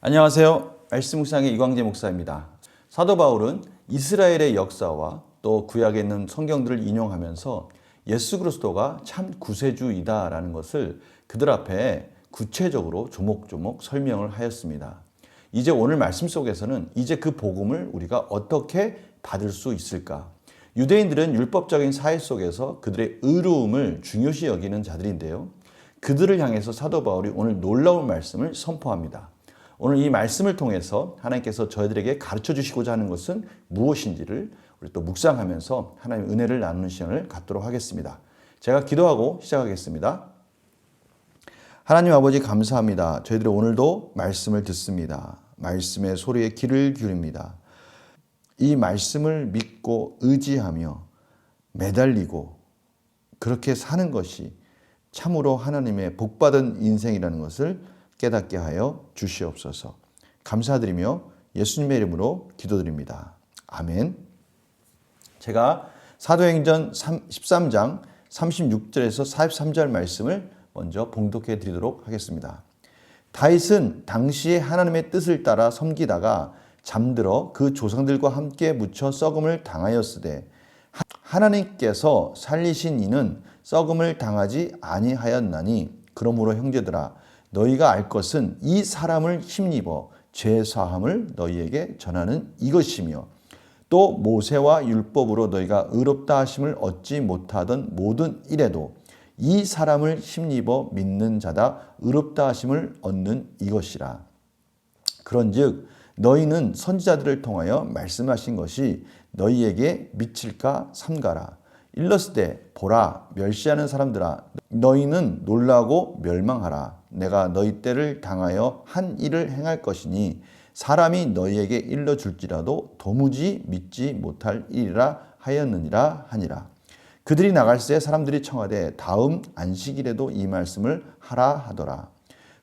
안녕하세요. 말씀 묵상의 이광재 목사입니다. 사도 바울은 이스라엘의 역사와 또 구약에 있는 성경들을 인용하면서 예수 그리스도가 참 구세주이다라는 것을 그들 앞에 구체적으로 조목조목 설명을 하였습니다. 이제 오늘 말씀 속에서는 이제 그 복음을 우리가 어떻게 받을 수 있을까? 유대인들은 율법적인 사회 속에서 그들의 의로움을 중요시 여기는 자들인데요. 그들을 향해서 사도 바울이 오늘 놀라운 말씀을 선포합니다. 오늘 이 말씀을 통해서 하나님께서 저희들에게 가르쳐 주시고자 하는 것은 무엇인지를 우리 또 묵상하면서 하나님의 은혜를 나누는 시간을 갖도록 하겠습니다. 제가 기도하고 시작하겠습니다. 하나님 아버지 감사합니다. 저희들이 오늘도 말씀을 듣습니다. 말씀의 소리에 귀를 기울입니다. 이 말씀을 믿고 의지하며 매달리고 그렇게 사는 것이 참으로 하나님의 복받은 인생이라는 것을 깨닫게 하여 주시옵소서. 감사드리며 예수님의 이름으로 기도드립니다. 아멘. 제가 사도행전 13장 36절에서 43절 말씀을 먼저 봉독해 드리도록 하겠습니다. 다윗은 당시에 하나님의 뜻을 따라 섬기다가 잠들어 그 조상들과 함께 묻혀 썩음을 당하였으되 하나님께서 살리신 이는 썩음을 당하지 아니하였나니 그러므로 형제들아 너희가 알 것은 이 사람을 힘입어 죄사함을 너희에게 전하는 이것이며 또 모세와 율법으로 너희가 의롭다 하심을 얻지 못하던 모든 일에도 이 사람을 힘입어 믿는 자다 의롭다 하심을 얻는 이것이라. 그런즉 너희는 선지자들을 통하여 말씀하신 것이 너희에게 미칠까 삼가라. 일렀으되 보라 멸시하는 사람들아 너희는 놀라고 멸망하라. 내가 너희 때를 당하여 한 일을 행할 것이니 사람이 너희에게 일러줄지라도 도무지 믿지 못할 일이라 하였느니라 하니라. 그들이 나갈새 사람들이 청하되 다음 안식일에도 이 말씀을 하라 하더라.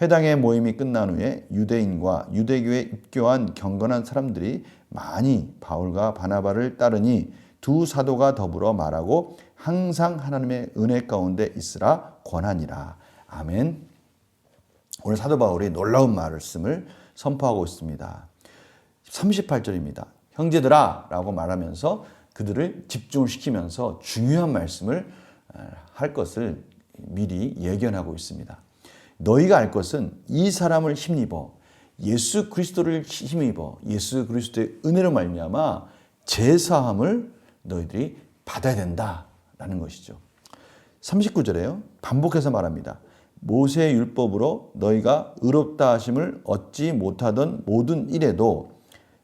회당의 모임이 끝난 후에 유대인과 유대교에 입교한 경건한 사람들이 많이 바울과 바나바를 따르니 두 사도가 더불어 말하고 항상 하나님의 은혜 가운데 있으라 권하니라. 아멘. 오늘 사도 바울이 놀라운 말씀을 선포하고 있습니다. 38절입니다. 형제들아 라고 말하면서 그들을 집중을 시키면서 중요한 말씀을 할 것을 미리 예견하고 있습니다. 너희가 알 것은 이 사람을 힘입어 예수 그리스도를 힘입어 예수 그리스도의 은혜로 말미암아 제사함을 너희들이 받아야 된다라는 것이죠. 39절에요. 반복해서 말합니다. 모세의 율법으로 너희가 의롭다 하심을 얻지 못하던 모든 일에도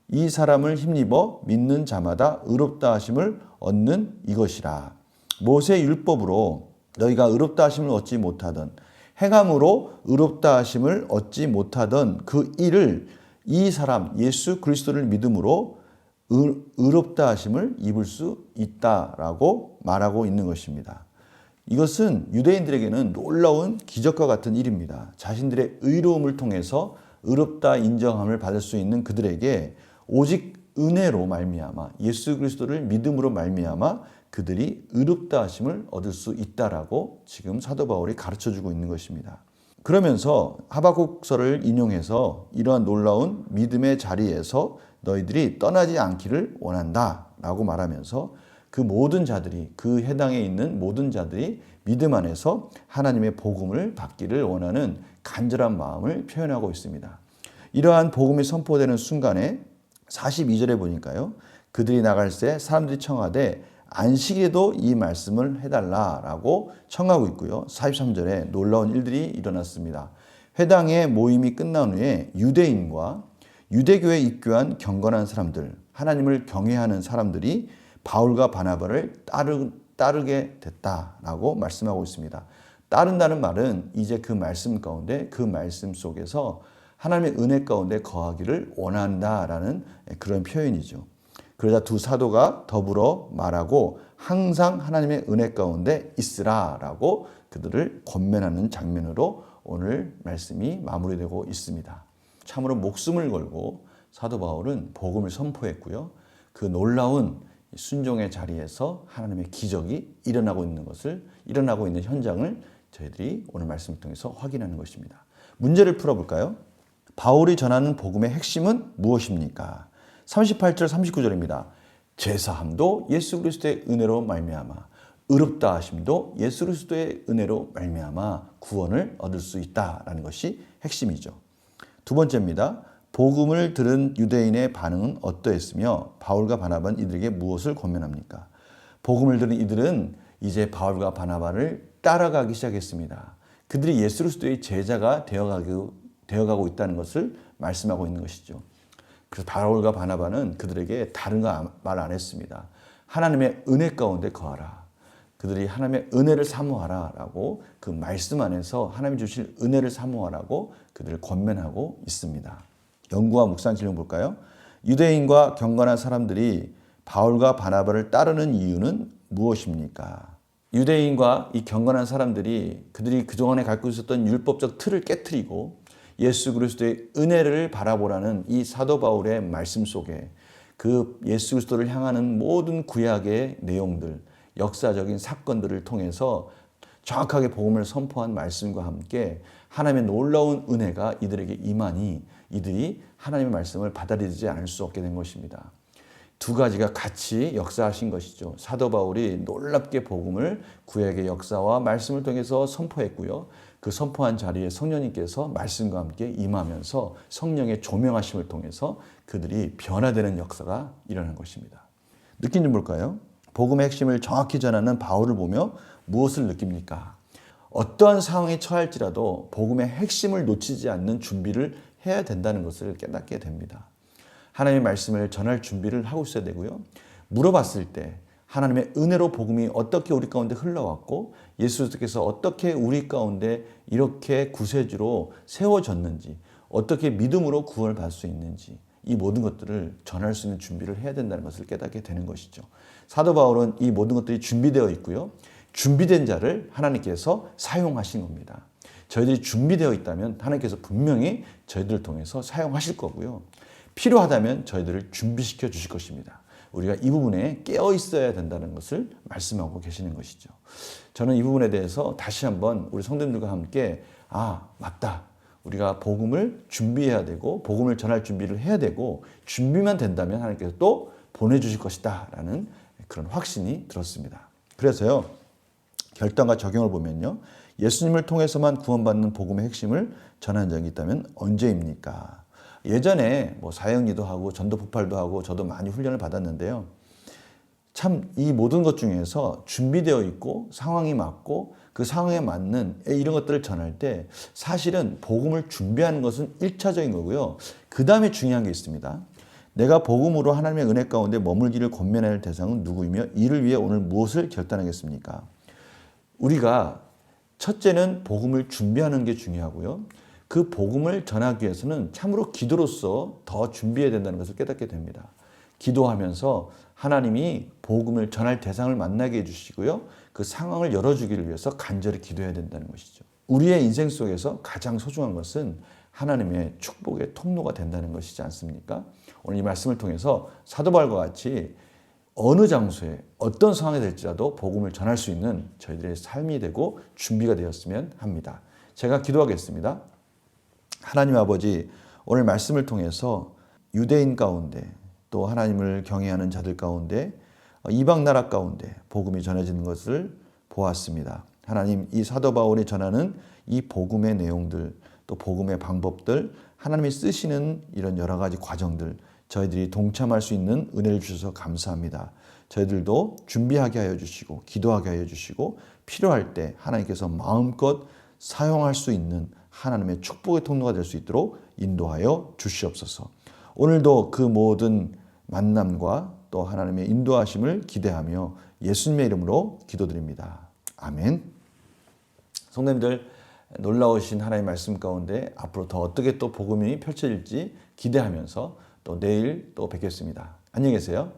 이 사람을 힘입어 믿는 자마다 의롭다 하심을 얻는 이것이라. 모세의 율법으로 너희가 의롭다 하심을 얻지 못하던 행함으로 의롭다 하심을 얻지 못하던 그 일을 이 사람 예수 그리스도를 믿음으로 의롭다 하심을 입을 수 있다라고 말하고 있는 것입니다. 이것은 유대인들에게는 놀라운 기적과 같은 일입니다. 자신들의 의로움을 통해서 의롭다 인정함을 받을 수 있는 그들에게 오직 은혜로 말미암아 예수 그리스도를 믿음으로 말미암아 그들이 의롭다 하심을 얻을 수 있다라고 지금 사도 바울이 가르쳐주고 있는 것입니다. 그러면서 하박국서를 인용해서 이러한 놀라운 믿음의 자리에서 너희들이 떠나지 않기를 원한다라고 말하면서 그 모든 자들이 그 해당에 있는 모든 자들이 믿음 안에서 하나님의 복음을 받기를 원하는 간절한 마음을 표현하고 있습니다. 이러한 복음이 선포되는 순간에 42절에 보니까요. 그들이 나갈새 사람들이 청하되 안식일에도 이 말씀을 해달라라고 청하고 있고요. 43절에 놀라운 일들이 일어났습니다. 회당의 모임이 끝난 후에 유대인과 유대교에 입교한 경건한 사람들, 하나님을 경외하는 사람들이 바울과 바나바를 따르게 됐다라고 말씀하고 있습니다. 따른다는 말은 이제 그 말씀 가운데 그 말씀 속에서 하나님의 은혜 가운데 거하기를 원한다라는 그런 표현이죠. 그러자 두 사도가 더불어 말하고 항상 하나님의 은혜 가운데 있으라라고 그들을 권면하는 장면으로 오늘 말씀이 마무리되고 있습니다. 참으로 목숨을 걸고 사도 바울은 복음을 선포했고요. 그 놀라운 순종의 자리에서 하나님의 기적이 일어나고 있는 현장을 저희들이 오늘 말씀을 통해서 확인하는 것입니다. 문제를 풀어볼까요? 바울이 전하는 복음의 핵심은 무엇입니까? 38절 39절입니다. 제사함도 예수 그리스도의 은혜로 말미암아 의롭다 하심도 예수 그리스도의 은혜로 말미암아 구원을 얻을 수 있다라는 것이 핵심이죠. 두 번째입니다. 복음을 들은 유대인의 반응은 어떠했으며 바울과 바나바는 이들에게 무엇을 권면합니까? 복음을 들은 이들은 이제 바울과 바나바를 따라가기 시작했습니다. 그들이 예수 그리스도의 제자가 되어가고 있다는 것을 말씀하고 있는 것이죠. 그래서 바울과 바나바는 그들에게 다른 거 말 안 했습니다. 하나님의 은혜 가운데 거하라. 그들이 하나님의 은혜를 사모하라 라고 그 말씀 안에서 하나님이 주실 은혜를 사모하라고 그들을 권면하고 있습니다. 연구와 묵상 질문 볼까요? 유대인과 경건한 사람들이 바울과 바나바를 따르는 이유는 무엇입니까? 유대인과 이 경건한 사람들이 그들이 그동안에 갖고 있었던 율법적 틀을 깨트리고 예수 그리스도의 은혜를 바라보라는 이 사도 바울의 말씀 속에 그 예수 그리스도를 향하는 모든 구약의 내용들, 역사적인 사건들을 통해서 정확하게 복음을 선포한 말씀과 함께 하나님의 놀라운 은혜가 이들에게 임하니 이들이 하나님의 말씀을 받아들이지 않을 수 없게 된 것입니다. 두 가지가 같이 역사하신 것이죠. 사도 바울이 놀랍게 복음을 구약의 역사와 말씀을 통해서 선포했고요. 그 선포한 자리에 성령님께서 말씀과 함께 임하면서 성령의 조명하심을 통해서 그들이 변화되는 역사가 일어난 것입니다. 느낀 점 볼까요? 복음의 핵심을 정확히 전하는 바울을 보며 무엇을 느낍니까? 어떠한 상황에 처할지라도 복음의 핵심을 놓치지 않는 준비를 해야 된다는 것을 깨닫게 됩니다. 하나님의 말씀을 전할 준비를 하고 있어야 되고요. 물어봤을 때 하나님의 은혜로 복음이 어떻게 우리 가운데 흘러왔고 예수께서 어떻게 우리 가운데 이렇게 구세주로 세워졌는지 어떻게 믿음으로 구원을 받을 수 있는지 이 모든 것들을 전할 수 있는 준비를 해야 된다는 것을 깨닫게 되는 것이죠. 사도 바울은 이 모든 것들이 준비되어 있고요. 준비된 자를 하나님께서 사용하신 겁니다. 저희들이 준비되어 있다면 하나님께서 분명히 저희들을 통해서 사용하실 거고요. 필요하다면 저희들을 준비시켜 주실 것입니다. 우리가 이 부분에 깨어 있어야 된다는 것을 말씀하고 계시는 것이죠. 저는 이 부분에 대해서 다시 한번 우리 성도님들과 함께 맞다. 우리가 복음을 준비해야 되고 복음을 전할 준비를 해야 되고 준비만 된다면 하나님께서 또 보내주실 것이다 라는 그런 확신이 들었습니다. 그래서요. 결단과 적용을 보면요. 예수님을 통해서만 구원받는 복음의 핵심을 전한 적이 있다면 언제입니까? 예전에 사형리도 하고 전도 폭발도 하고 저도 많이 훈련을 받았는데요. 참 이 모든 것 중에서 준비되어 있고 상황이 맞고 그 상황에 맞는 이런 것들을 전할 때 사실은 복음을 준비하는 것은 1차적인 거고요. 그 다음에 중요한 게 있습니다. 내가 복음으로 하나님의 은혜 가운데 머물기를 권면해야 할 대상은 누구이며 이를 위해 오늘 무엇을 결단하겠습니까? 우리가 첫째는 복음을 준비하는 게 중요하고요. 그 복음을 전하기 위해서는 참으로 기도로서 더 준비해야 된다는 것을 깨닫게 됩니다. 기도하면서 하나님이 복음을 전할 대상을 만나게 해주시고요. 그 상황을 열어주기를 위해서 간절히 기도해야 된다는 것이죠. 우리의 인생 속에서 가장 소중한 것은 하나님의 축복의 통로가 된다는 것이지 않습니까? 오늘 이 말씀을 통해서 사도 바울과 같이 어느 장소에 어떤 상황이 될지라도 복음을 전할 수 있는 저희들의 삶이 되고 준비가 되었으면 합니다. 제가 기도하겠습니다. 하나님 아버지, 오늘 말씀을 통해서 유대인 가운데 또 하나님을 경외하는 자들 가운데 이방 나라 가운데 복음이 전해지는 것을 보았습니다. 하나님, 이 사도 바울이 전하는 이 복음의 내용들 또 복음의 방법들 하나님이 쓰시는 이런 여러 가지 과정들 저희들이 동참할 수 있는 은혜를 주셔서 감사합니다. 저희들도 준비하게 하여 주시고 기도하게 하여 주시고 필요할 때 하나님께서 마음껏 사용할 수 있는 하나님의 축복의 통로가 될 수 있도록 인도하여 주시옵소서. 오늘도 그 모든 만남과 또 하나님의 인도하심을 기대하며 예수님의 이름으로 기도드립니다. 아멘. 성도님들, 놀라우신 하나님의 말씀 가운데 앞으로 더 어떻게 또 복음이 펼쳐질지 기대하면서 또 내일 또 뵙겠습니다. 안녕히 계세요.